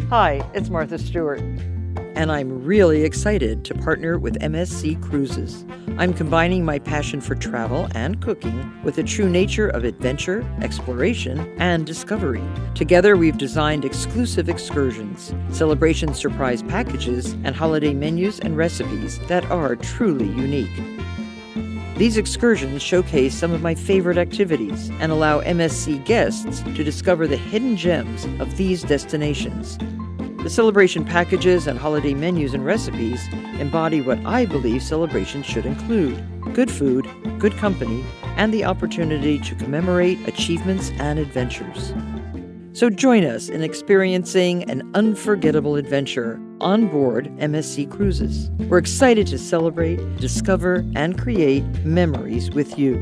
Hi, it's Martha Stewart. And I'm really excited to partner with MSC Cruises. I'm combining my passion for travel and cooking with the true nature of adventure, exploration, and discovery. Together, we've designed exclusive excursions, celebration surprise packages, and holiday menus and recipes that are truly unique. These excursions showcase some of my favorite activities and allow MSC guests to discover the hidden gems of these destinations. The celebration packages and holiday menus and recipes embody what I believe celebrations should include: good food, good company, and the opportunity to commemorate achievements and adventures. So join us in experiencing an unforgettable adventure on board MSC Cruises. We're excited to celebrate, discover, and create memories with you.